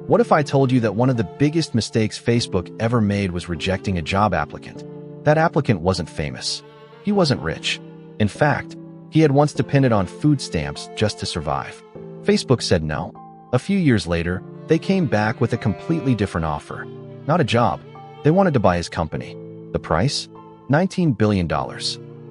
What if I told you that one of the biggest mistakes Facebook ever made was rejecting a job applicant? That applicant wasn't famous. He wasn't rich. In fact, he had once depended on food stamps just to survive. Facebook said no. A few years later, they came back with a completely different offer. Not a job. They wanted to buy his company. The price? $19 billion.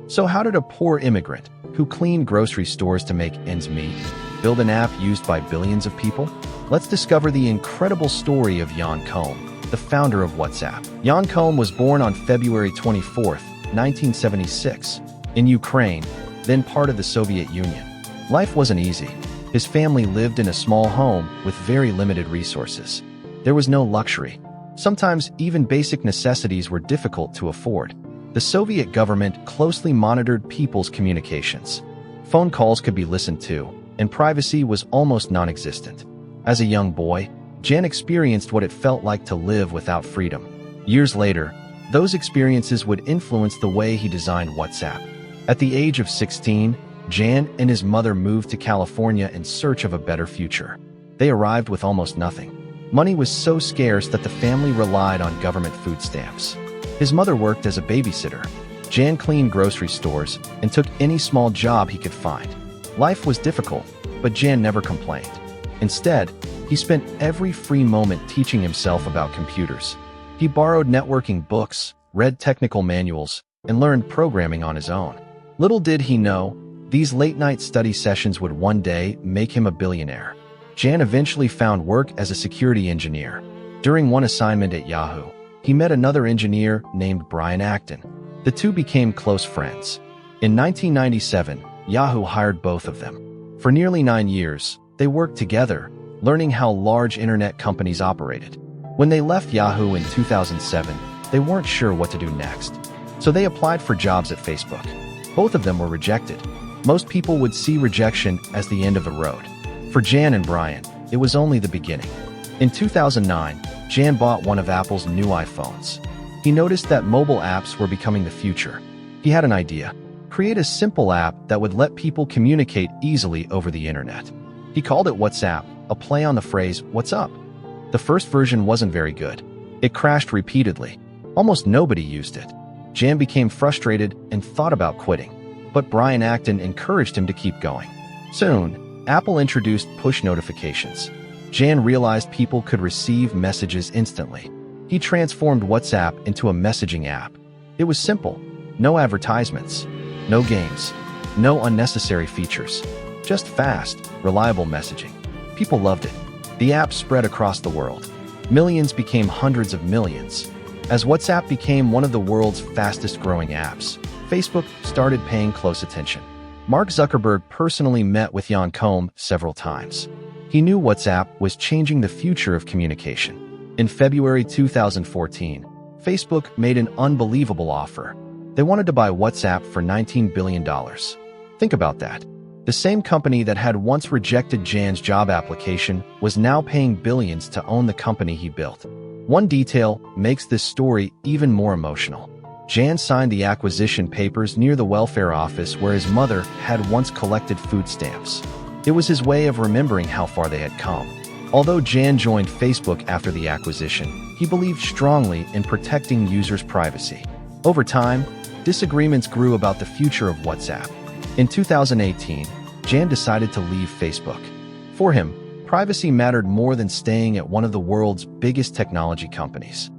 So how did a poor immigrant, who cleaned grocery stores to make ends meet, build an app used by billions of people? Let's discover the incredible story of Jan Koum, the founder of WhatsApp. Jan Koum was born on February 24, 1976, in Ukraine, then part of the Soviet Union. Life wasn't easy. His family lived in a small home with very limited resources. There was no luxury. Sometimes even basic necessities were difficult to afford. The Soviet government closely monitored people's communications. Phone calls could be listened to, and privacy was almost non-existent. As a young boy, Jan experienced what it felt like to live without freedom. Years later, those experiences would influence the way he designed WhatsApp. At the age of 16, Jan and his mother moved to California in search of a better future. They arrived with almost nothing. Money was so scarce that the family relied on government food stamps. His mother worked as a babysitter. Jan cleaned grocery stores and took any small job he could find. Life was difficult, but Jan never complained. Instead, he spent every free moment teaching himself about computers. He borrowed networking books, read technical manuals, and learned programming on his own. Little did he know, these late-night study sessions would one day make him a billionaire. Jan eventually found work as a security engineer. During one assignment at Yahoo, he met another engineer named Brian Acton. The two became close friends. In 1997, Yahoo hired both of them. For nearly 9 years, they worked together, learning how large internet companies operated. When they left Yahoo in 2007, they weren't sure what to do next. So they applied for jobs at Facebook. Both of them were rejected. Most people would see rejection as the end of the road. For Jan and Brian, it was only the beginning. In 2009, Jan bought one of Apple's new iPhones. He noticed that mobile apps were becoming the future. He had an idea: create a simple app that would let people communicate easily over the internet. He called it WhatsApp, a play on the phrase, "What's up?" The first version wasn't very good. It crashed repeatedly. Almost nobody used it. Jan became frustrated and thought about quitting. But Brian Acton encouraged him to keep going. Soon, Apple introduced push notifications. Jan realized people could receive messages instantly. He transformed WhatsApp into a messaging app. It was simple. No advertisements, no games, no unnecessary features. Just fast, reliable messaging. People loved it. The app spread across the world. Millions became hundreds of millions. As WhatsApp became one of the world's fastest-growing apps, Facebook started paying close attention. Mark Zuckerberg personally met with Jan Koum several times. He knew WhatsApp was changing the future of communication. In February 2014, Facebook made an unbelievable offer. They wanted to buy WhatsApp for $19 billion. Think about that. The same company that had once rejected Jan's job application was now paying billions to own the company he built. One detail makes this story even more emotional. Jan signed the acquisition papers near the welfare office where his mother had once collected food stamps. It was his way of remembering how far they had come. Although Jan joined Facebook after the acquisition, he believed strongly in protecting users' privacy. Over time, disagreements grew about the future of WhatsApp. In 2018, Jan decided to leave Facebook. For him, privacy mattered more than staying at one of the world's biggest technology companies.